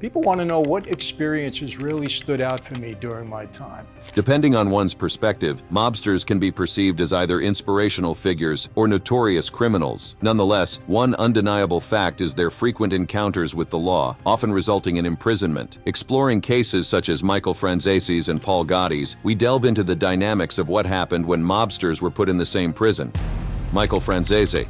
People want to know what experiences really stood out for me during my time. Depending on one's perspective, mobsters can be perceived as either inspirational figures or notorious criminals. Nonetheless, one undeniable fact is their frequent encounters with the law, often resulting in imprisonment. Exploring cases such as Michael Franzese's and Paul Gotti's, we delve into the dynamics of what happened when mobsters were put in the same prison. Michael Franzese.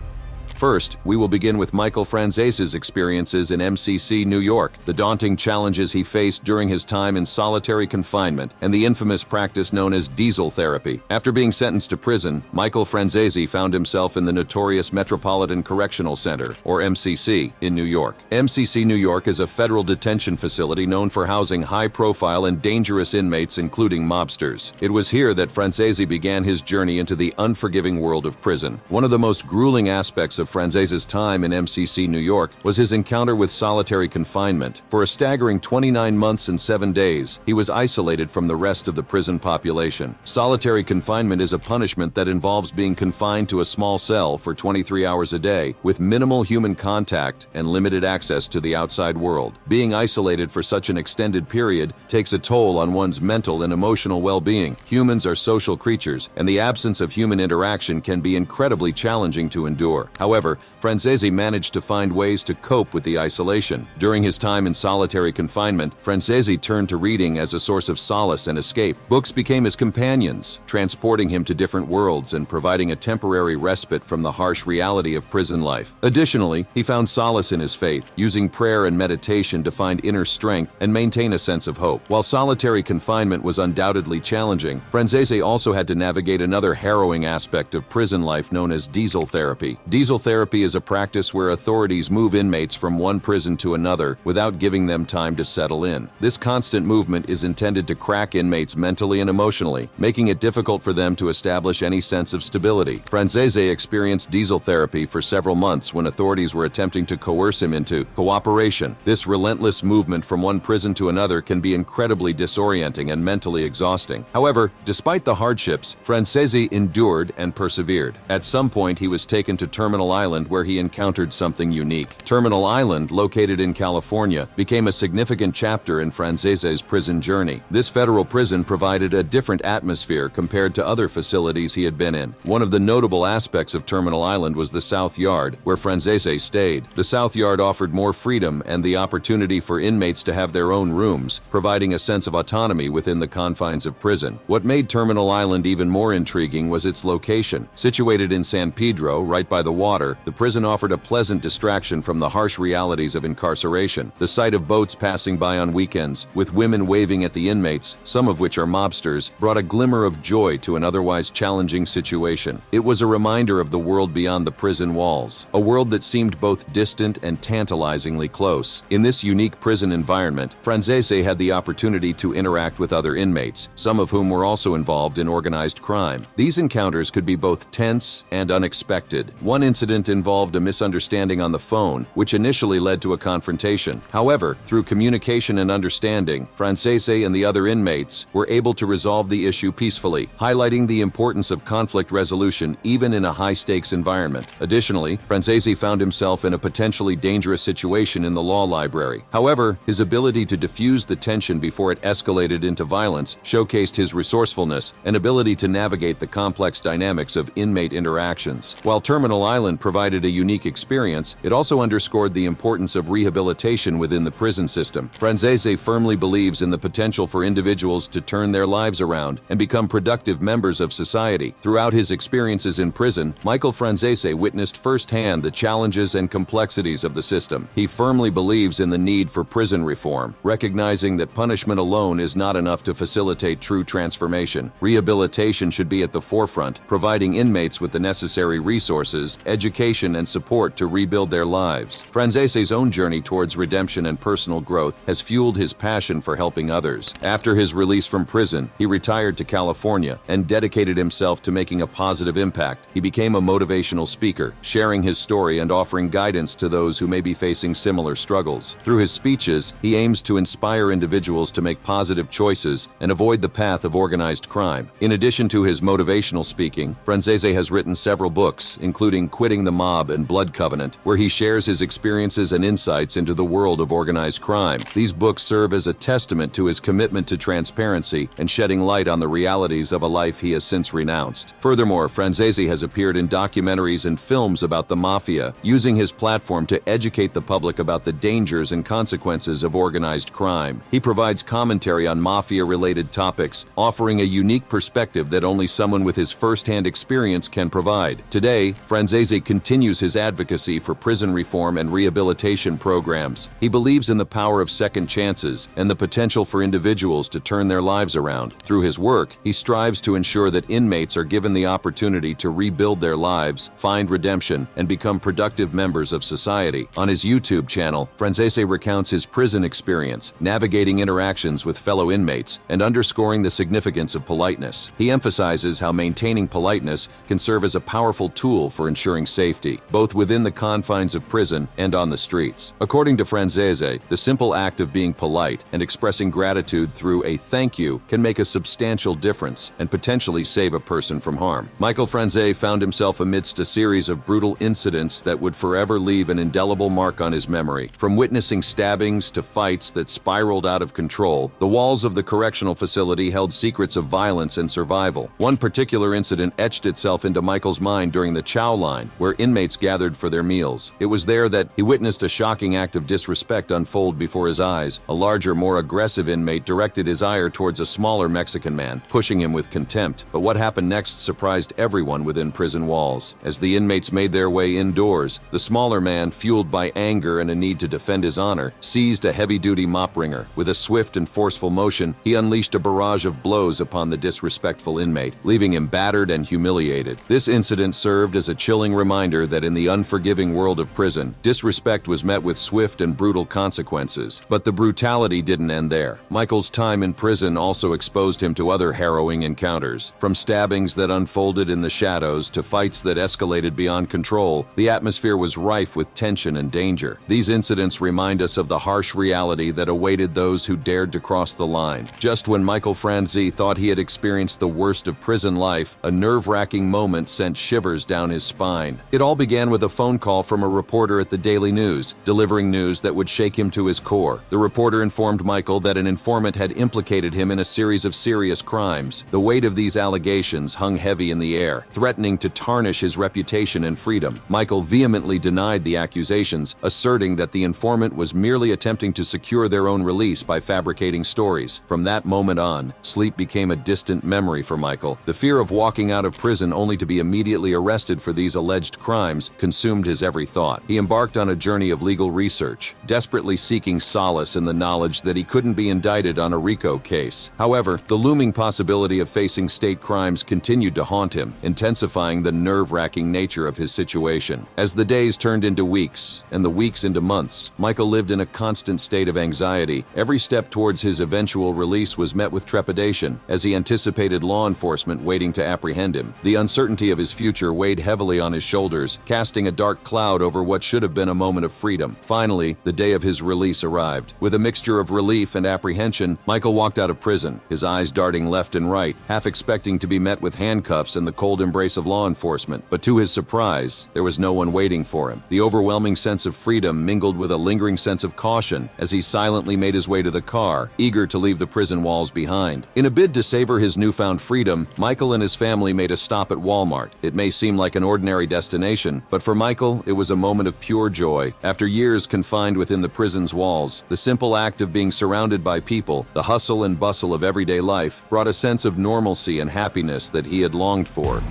First, we will begin with Michael Franzese's experiences in MCC, New York, the daunting challenges he faced during his time in solitary confinement, and the infamous practice known as diesel therapy. After being sentenced to prison, Michael Franzese found himself in the notorious Metropolitan Correctional Center, or MCC, in New York. MCC, New York is a federal detention facility known for housing high-profile and dangerous inmates, including mobsters. It was here that Franzese began his journey into the unforgiving world of prison. One of the most grueling aspects of Franzese's time in MCC, New York, was his encounter with solitary confinement. For a staggering 29 months and 7 days, he was isolated from the rest of the prison population. Solitary confinement is a punishment that involves being confined to a small cell for 23 hours a day, with minimal human contact and limited access to the outside world. Being isolated for such an extended period takes a toll on one's mental and emotional well-being. Humans are social creatures, and the absence of human interaction can be incredibly challenging to endure. However, Franzese managed to find ways to cope with the isolation. During his time in solitary confinement, Franzese turned to reading as a source of solace and escape. Books became his companions, transporting him to different worlds and providing a temporary respite from the harsh reality of prison life. Additionally, he found solace in his faith, using prayer and meditation to find inner strength and maintain a sense of hope. While solitary confinement was undoubtedly challenging, Franzese also had to navigate another harrowing aspect of prison life known as diesel therapy. Diesel therapy is a practice where authorities move inmates from one prison to another without giving them time to settle in. This constant movement is intended to crack inmates mentally and emotionally, making it difficult for them to establish any sense of stability. Franzese experienced diesel therapy for several months when authorities were attempting to coerce him into cooperation. This relentless movement from one prison to another can be incredibly disorienting and mentally exhausting. However, despite the hardships, Franzese endured and persevered. At some point, he was taken to Terminal Island, where he encountered something unique. Terminal Island, located in California, became a significant chapter in Franzese's prison journey. This federal prison provided a different atmosphere compared to other facilities he had been in. One of the notable aspects of Terminal Island was the South Yard, where Franzese stayed. The South Yard offered more freedom and the opportunity for inmates to have their own rooms, providing a sense of autonomy within the confines of prison. What made Terminal Island even more intriguing was its location. Situated in San Pedro, right by the water, the prison offered a pleasant distraction from the harsh realities of incarceration. The sight of boats passing by on weekends, with women waving at the inmates, some of which are mobsters, brought a glimmer of joy to an otherwise challenging situation. It was a reminder of the world beyond the prison walls, a world that seemed both distant and tantalizingly close. In this unique prison environment, Franzese had the opportunity to interact with other inmates, some of whom were also involved in organized crime. These encounters could be both tense and unexpected. One incident involved a misunderstanding on the phone, which initially led to a confrontation. However, through communication and understanding, Franzese and the other inmates were able to resolve the issue peacefully, highlighting the importance of conflict resolution even in a high-stakes environment. Additionally, Franzese found himself in a potentially dangerous situation in the law library. However, his ability to diffuse the tension before it escalated into violence showcased his resourcefulness and ability to navigate the complex dynamics of inmate interactions. While Terminal Island provided a unique experience, it also underscored the importance of rehabilitation within the prison system. Franzese firmly believes in the potential for individuals to turn their lives around and become productive members of society. Throughout his experiences in prison, Michael Franzese witnessed firsthand the challenges and complexities of the system. He firmly believes in the need for prison reform, recognizing that punishment alone is not enough to facilitate true transformation. Rehabilitation should be at the forefront, providing inmates with the necessary resources, education, and support to rebuild their lives. Franzese's own journey towards redemption and personal growth has fueled his passion for helping others. After his release from prison, he retired to California and dedicated himself to making a positive impact. He became a motivational speaker, sharing his story and offering guidance to those who may be facing similar struggles. Through his speeches, he aims to inspire individuals to make positive choices and avoid the path of organized crime. In addition to his motivational speaking, Franzese has written several books, including Quitting Fighting the Mob and Blood Covenant, where he shares his experiences and insights into the world of organized crime. These books serve as a testament to his commitment to transparency and shedding light on the realities of a life he has since renounced. Furthermore, Franzese has appeared in documentaries and films about the mafia, using his platform to educate the public about the dangers and consequences of organized crime. He provides commentary on mafia-related topics, offering a unique perspective that only someone with his first-hand experience can provide. Today, Franzese continues his advocacy for prison reform and rehabilitation programs. He believes in the power of second chances and the potential for individuals to turn their lives around. Through his work, he strives to ensure that inmates are given the opportunity to rebuild their lives, find redemption, and become productive members of society. On his YouTube channel, Franzese recounts his prison experience, navigating interactions with fellow inmates, and underscoring the significance of politeness. He emphasizes how maintaining politeness can serve as a powerful tool for ensuring safety, both within the confines of prison and on the streets. According to Franzese, the simple act of being polite and expressing gratitude through a thank you can make a substantial difference and potentially save a person from harm. Michael Franzese found himself amidst a series of brutal incidents that would forever leave an indelible mark on his memory. From witnessing stabbings to fights that spiraled out of control, the walls of the correctional facility held secrets of violence and survival. One particular incident etched itself into Michael's mind during the chow line, where inmates gathered for their meals. It was there that he witnessed a shocking act of disrespect unfold before his eyes. A larger, more aggressive inmate directed his ire towards a smaller Mexican man, pushing him with contempt. But what happened next surprised everyone within prison walls. As the inmates made their way indoors, the smaller man, fueled by anger and a need to defend his honor, seized a heavy-duty mop wringer. With a swift and forceful motion, he unleashed a barrage of blows upon the disrespectful inmate, leaving him battered and humiliated. This incident served as a chilling reminder that in the unforgiving world of prison, disrespect was met with swift and brutal consequences. But the brutality didn't end there. Michael's time in prison also exposed him to other harrowing encounters. From stabbings that unfolded in the shadows to fights that escalated beyond control, the atmosphere was rife with tension and danger. These incidents remind us of the harsh reality that awaited those who dared to cross the line. Just when Michael Franzese thought he had experienced the worst of prison life, a nerve-wracking moment sent shivers down his spine. It all began with a phone call from a reporter at the Daily News, delivering news that would shake him to his core. The reporter informed Michael that an informant had implicated him in a series of serious crimes. The weight of these allegations hung heavy in the air, threatening to tarnish his reputation and freedom. Michael vehemently denied the accusations, asserting that the informant was merely attempting to secure their own release by fabricating stories. From that moment on, sleep became a distant memory for Michael. The fear of walking out of prison only to be immediately arrested for these alleged crimes consumed his every thought. He embarked on a journey of legal research, desperately seeking solace in the knowledge that he couldn't be indicted on a RICO case. However, the looming possibility of facing state crimes continued to haunt him, intensifying the nerve-wracking nature of his situation. As the days turned into weeks, and the weeks into months, Michael lived in a constant state of anxiety. Every step towards his eventual release was met with trepidation, as he anticipated law enforcement waiting to apprehend him. The uncertainty of his future weighed heavily on his shoulders, casting a dark cloud over what should have been a moment of freedom. Finally, the day of his release arrived. With a mixture of relief and apprehension, Michael walked out of prison, his eyes darting left and right, half expecting to be met with handcuffs and the cold embrace of law enforcement. But to his surprise, there was no one waiting for him. The overwhelming sense of freedom mingled with a lingering sense of caution as he silently made his way to the car, eager to leave the prison walls behind. In a bid to savor his newfound freedom, Michael and his family made a stop at Walmart. It may seem like an ordinary destination, but for Michael, it was a moment of pure joy. After years confined within the prison's walls, the simple act of being surrounded by people, the hustle and bustle of everyday life, brought a sense of normalcy and happiness that he had longed for.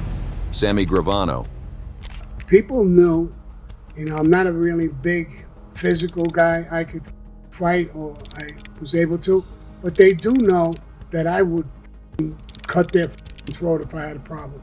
Sammy Gravano. People knew, I'm not a really big physical guy. I could fight, or I was able to, but they do know that I would cut their throat if I had a problem.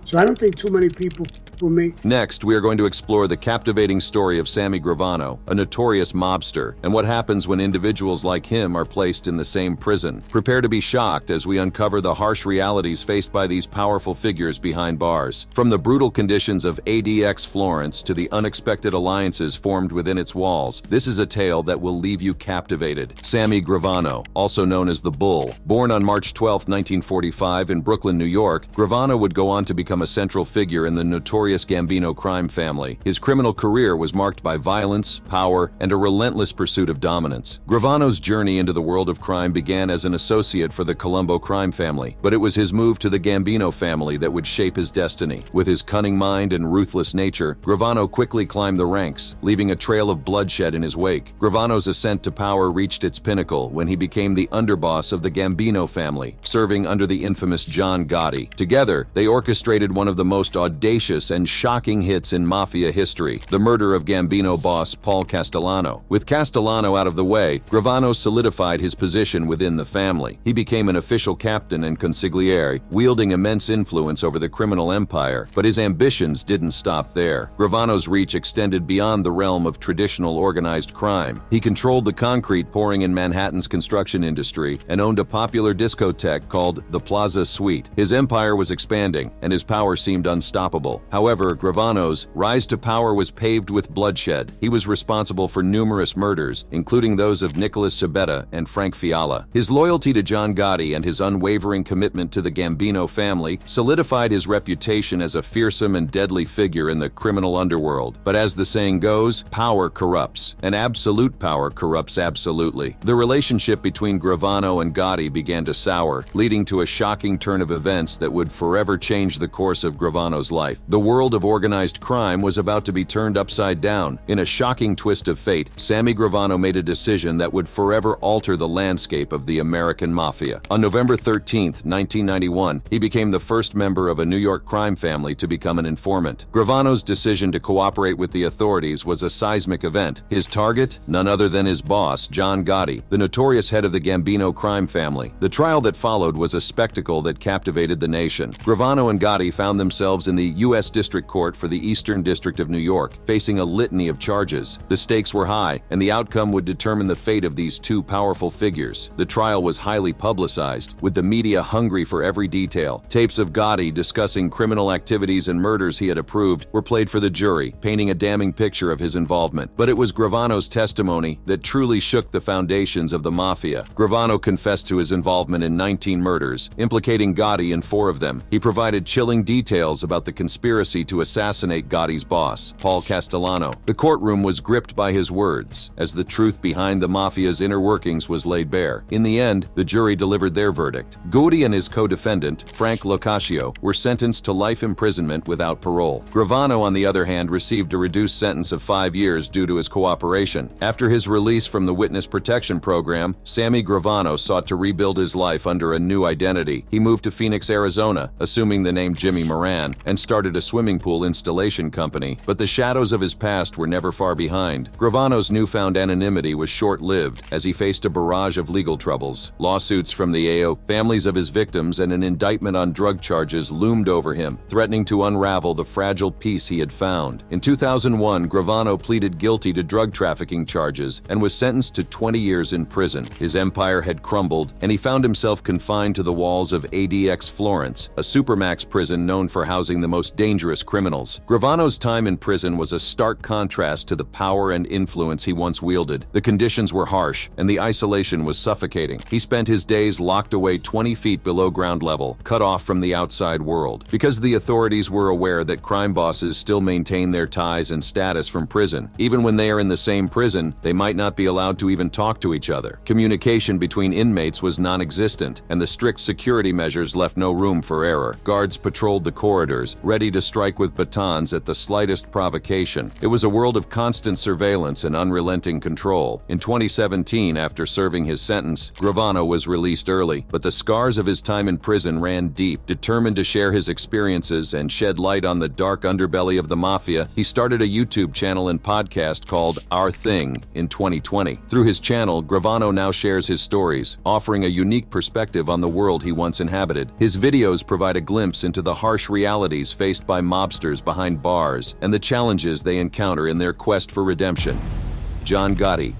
So I don't think too many people with me. Next, we are going to explore the captivating story of Sammy Gravano, a notorious mobster, and what happens when individuals like him are placed in the same prison. Prepare to be shocked as we uncover the harsh realities faced by these powerful figures behind bars. From the brutal conditions of ADX Florence to the unexpected alliances formed within its walls, this is a tale that will leave you captivated. Sammy Gravano, also known as the Bull. Born on March 12, 1945 in Brooklyn, New York, Gravano would go on to become a central figure in the notorious notorious Gambino crime family. His criminal career was marked by violence, power, and a relentless pursuit of dominance. Gravano's journey into the world of crime began as an associate for the Colombo crime family, but it was his move to the Gambino family that would shape his destiny. With his cunning mind and ruthless nature, Gravano quickly climbed the ranks, leaving a trail of bloodshed in his wake. Gravano's ascent to power reached its pinnacle when he became the underboss of the Gambino family, serving under the infamous John Gotti. Together, they orchestrated one of the most audacious and shocking hits in mafia history, the murder of Gambino boss Paul Castellano. With Castellano out of the way, Gravano solidified his position within the family. He became an official captain and consigliere, wielding immense influence over the criminal empire, but his ambitions didn't stop there. Gravano's reach extended beyond the realm of traditional organized crime. He controlled the concrete pouring in Manhattan's construction industry and owned a popular discotheque called the Plaza Suite. His empire was expanding, and his power seemed unstoppable. However, Gravano's rise to power was paved with bloodshed. He was responsible for numerous murders, including those of Nicholas Sabetta and Frank Fiala. His loyalty to John Gotti and his unwavering commitment to the Gambino family solidified his reputation as a fearsome and deadly figure in the criminal underworld. But as the saying goes, power corrupts, and absolute power corrupts absolutely. The relationship between Gravano and Gotti began to sour, leading to a shocking turn of events that would forever change the course of Gravano's life. The world of organized crime was about to be turned upside down. In a shocking twist of fate, Sammy Gravano made a decision that would forever alter the landscape of the American mafia. On November 13, 1991, he became the first member of a New York crime family to become an informant. Gravano's decision to cooperate with the authorities was a seismic event. His target? None other than his boss, John Gotti, the notorious head of the Gambino crime family. The trial that followed was a spectacle that captivated the nation. Gravano and Gotti found themselves in the U.S. District Court for the Eastern District of New York, facing a litany of charges. The stakes were high, and the outcome would determine the fate of these two powerful figures. The trial was highly publicized, with the media hungry for every detail. Tapes of Gotti discussing criminal activities and murders he had approved were played for the jury, painting a damning picture of his involvement. But it was Gravano's testimony that truly shook the foundations of the mafia. Gravano confessed to his involvement in 19 murders, implicating Gotti in 4 of them. He provided chilling details about the conspiracy to assassinate Gotti's boss, Paul Castellano. The courtroom was gripped by his words, as the truth behind the mafia's inner workings was laid bare. In the end, the jury delivered their verdict. Gotti and his co-defendant, Frank Locascio, were sentenced to life imprisonment without parole. Gravano, on the other hand, received a reduced sentence of 5 years due to his cooperation. After his release from the Witness Protection Program, Sammy Gravano sought to rebuild his life under a new identity. He moved to Phoenix, Arizona, assuming the name Jimmy Moran, and started a swimming pool installation company. But the shadows of his past were never far behind. Gravano's newfound anonymity was short-lived, as he faced a barrage of legal troubles. Lawsuits from the AO, families of his victims, and an indictment on drug charges loomed over him, threatening to unravel the fragile peace he had found. In 2001, Gravano pleaded guilty to drug trafficking charges and was sentenced to 20 years in prison. His empire had crumbled, and he found himself confined to the walls of ADX Florence, a supermax prison known for housing the most dangerous criminals. Gravano's time in prison was a stark contrast to the power and influence he once wielded. The conditions were harsh, and the isolation was suffocating. He spent his days locked away 20 feet below ground level, cut off from the outside world. Because the authorities were aware that crime bosses still maintain their ties and status from prison, even when they are in the same prison, they might not be allowed to even talk to each other. Communication between inmates was non-existent, and the strict security measures left no room for error. Guards patrolled the corridors, ready to strike with batons at the slightest provocation. It was a world of constant surveillance and unrelenting control. In 2017, after serving his sentence, Gravano was released early, but the scars of his time in prison ran deep. Determined to share his experiences and shed light on the dark underbelly of the mafia, he started a YouTube channel and podcast called Our Thing in 2020. Through his channel, Gravano now shares his stories, offering a unique perspective on the world he once inhabited. His videos provide a glimpse into the harsh realities faced by mobsters behind bars and the challenges they encounter in their quest for redemption. John Gotti,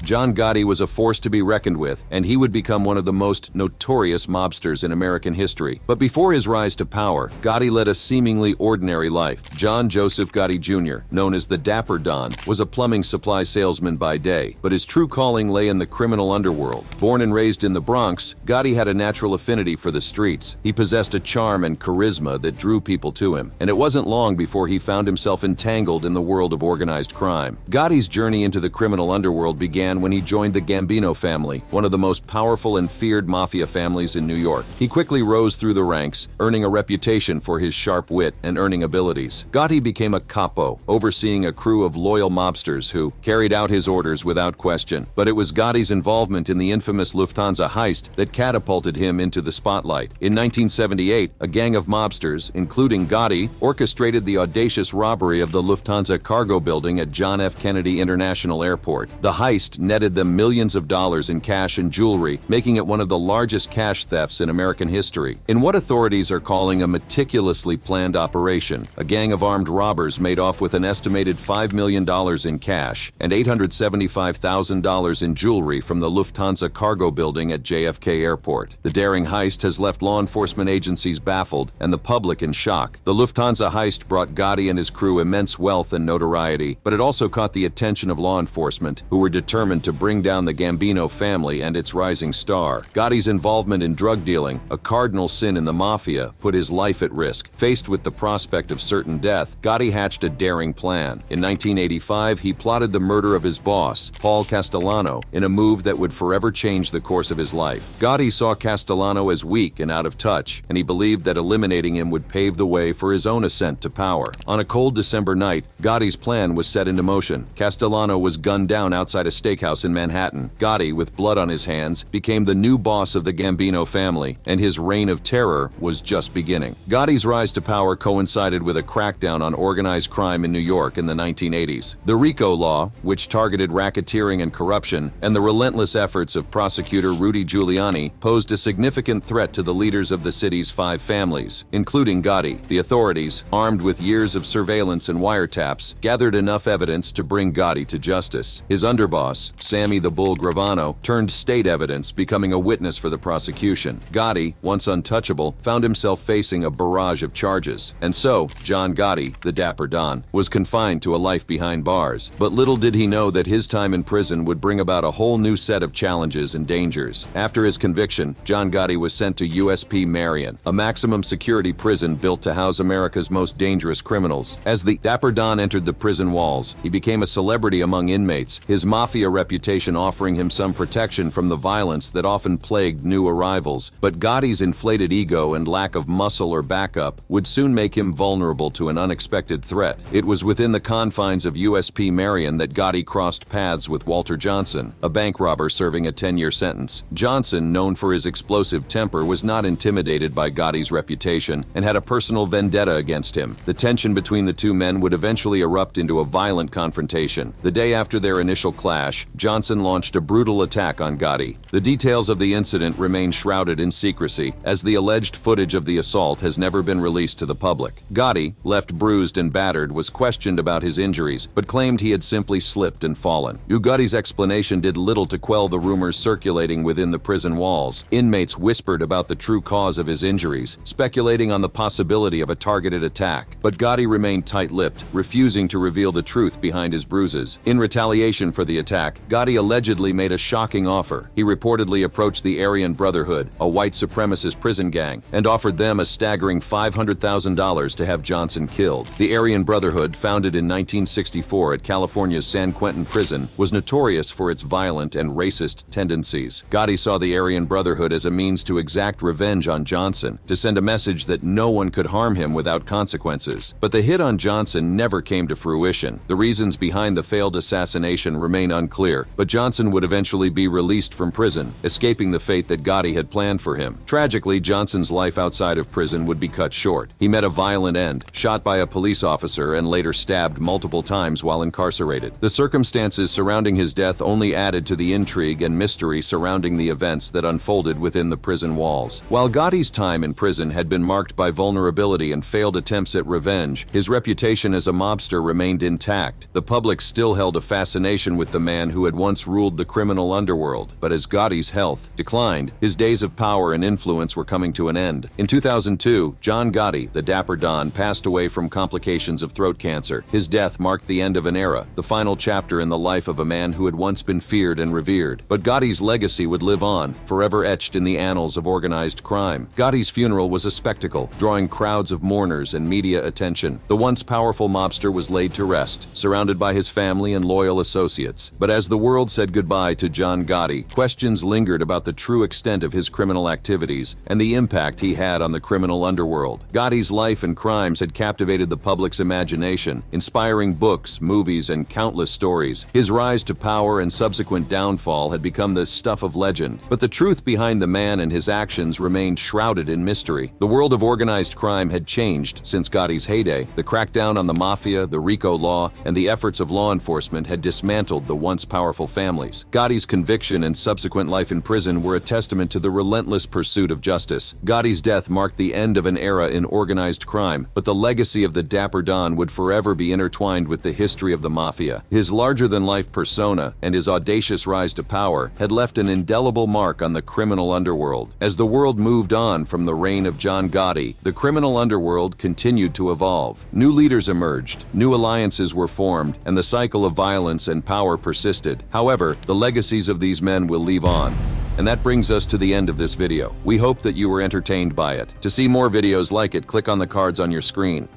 John Gotti was a force to be reckoned with, and he would become one of the most notorious mobsters in American history. But before his rise to power, Gotti led a seemingly ordinary life. John Joseph Gotti Jr., known as the Dapper Don, was a plumbing supply salesman by day, but his true calling lay in the criminal underworld. Born and raised in the Bronx, Gotti had a natural affinity for the streets. He possessed a charm and charisma that drew people to him, and it wasn't long before he found himself entangled in the world of organized crime. Gotti's journey into the criminal underworld began when he joined the Gambino family, one of the most powerful and feared mafia families in New York. He quickly rose through the ranks, earning a reputation for his sharp wit and earning abilities. Gotti became a capo, overseeing a crew of loyal mobsters who carried out his orders without question. But it was Gotti's involvement in the infamous Lufthansa heist that catapulted him into the spotlight. In 1978, a gang of mobsters, including Gotti, orchestrated the audacious robbery of the Lufthansa cargo building at John F. Kennedy International Airport. The heist netted them millions of dollars in cash and jewelry, making it one of the largest cash thefts in American history. In what authorities are calling a meticulously planned operation, a gang of armed robbers made off with an estimated $5 million in cash and $875,000 in jewelry from the Lufthansa cargo building at JFK Airport. The daring heist has left law enforcement agencies baffled and the public in shock. The Lufthansa heist brought Gotti and his crew immense wealth and notoriety, but it also caught the attention of law enforcement, who were determined to bring down the Gambino family and its rising star. Gotti's involvement in drug dealing, a cardinal sin in the mafia, put his life at risk. Faced with the prospect of certain death, Gotti hatched a daring plan. In 1985, he plotted the murder of his boss, Paul Castellano, in a move that would forever change the course of his life. Gotti saw Castellano as weak and out of touch, and he believed that eliminating him would pave the way for his own ascent to power. On a cold December night, Gotti's plan was set into motion. Castellano was gunned down outside a steakhouse in Manhattan. Gotti, with blood on his hands, became the new boss of the Gambino family, and his reign of terror was just beginning. Gotti's rise to power coincided with a crackdown on organized crime in New York in the 1980s. The RICO law, which targeted racketeering and corruption, and the relentless efforts of prosecutor Rudy Giuliani posed a significant threat to the leaders of the city's 5 families, including Gotti. The authorities, armed with years of surveillance and wiretaps, gathered enough evidence to bring Gotti to justice. His underboss, Sammy the Bull Gravano, turned state evidence, becoming a witness for the prosecution. Gotti, once untouchable, found himself facing a barrage of charges. And so, John Gotti, the Dapper Don, was confined to a life behind bars. But little did he know that his time in prison would bring about a whole new set of challenges and dangers. After his conviction, John Gotti was sent to USP Marion, a maximum security prison built to house America's most dangerous criminals. As the Dapper Don entered the prison walls, he became a celebrity among inmates, his mafia reputation offering him some protection from the violence that often plagued new arrivals. But Gotti's inflated ego and lack of muscle or backup would soon make him vulnerable to an unexpected threat. It was within the confines of USP Marion that Gotti crossed paths with Walter Johnson, a bank robber serving a 10-year sentence. Johnson, known for his explosive temper, was not intimidated by Gotti's reputation and had a personal vendetta against him. The tension between the two men would eventually erupt into a violent confrontation. The day after their initial clash, Johnson launched a brutal attack on Gotti. The details of the incident remain shrouded in secrecy, as the alleged footage of the assault has never been released to the public. Gotti, left bruised and battered, was questioned about his injuries, but claimed he had simply slipped and fallen. Gotti's explanation did little to quell the rumors circulating within the prison walls. Inmates whispered about the true cause of his injuries, speculating on the possibility of a targeted attack. But Gotti remained tight-lipped, refusing to reveal the truth behind his bruises. In retaliation for the attack, Gotti allegedly made a shocking offer. He reportedly approached the Aryan Brotherhood, a white supremacist prison gang, and offered them a staggering $500,000 to have Johnson killed. The Aryan Brotherhood, founded in 1964 at California's San Quentin prison, was notorious for its violent and racist tendencies. Gotti saw the Aryan Brotherhood as a means to exact revenge on Johnson, to send a message that no one could harm him without consequences. But the hit on Johnson never came to fruition. The reasons behind the failed assassination remain unclear, but Johnson would eventually be released from prison, escaping the fate that Gotti had planned for him. Tragically, Johnson's life outside of prison would be cut short. He met a violent end, shot by a police officer and later stabbed multiple times while incarcerated. The circumstances surrounding his death only added to the intrigue and mystery surrounding the events that unfolded within the prison walls. While Gotti's time in prison had been marked by vulnerability and failed attempts at revenge, his reputation as a mobster remained intact. The public still held a fascination with the man who had once ruled the criminal underworld, but as Gotti's health declined, his days of power and influence were coming to an end. In 2002, John Gotti, the Dapper Don, passed away from complications of throat cancer. His death marked the end of an era, the final chapter in the life of a man who had once been feared and revered. But Gotti's legacy would live on, forever etched in the annals of organized crime. Gotti's funeral was a spectacle, drawing crowds of mourners and media attention. The once powerful mobster was laid to rest, surrounded by his family and loyal associates. But as the world said goodbye to John Gotti, questions lingered about the true extent of his criminal activities and the impact he had on the criminal underworld. Gotti's life and crimes had captivated the public's imagination, inspiring books, movies, and countless stories. His rise to power and subsequent downfall had become the stuff of legend. But the truth behind the man and his actions remained shrouded in mystery. The world of organized crime had changed since Gotti's heyday. The crackdown on the mafia, the RICO law, and the efforts of law enforcement had dismantled the once powerful families. Gotti's conviction and subsequent life in prison were a testament to the relentless pursuit of justice. Gotti's death marked the end of an era in organized crime, but the legacy of the Dapper Don would forever be intertwined with the history of the mafia. His larger-than-life persona and his audacious rise to power had left an indelible mark on the criminal underworld. As the world moved on from the reign of John Gotti, the criminal underworld continued to evolve. New leaders emerged, new alliances were formed, and the cycle of violence and power persisted. However, the legacies of these men will live on. And that brings us to the end of this video. We hope that you were entertained by it. To see more videos like it, click on the cards on your screen.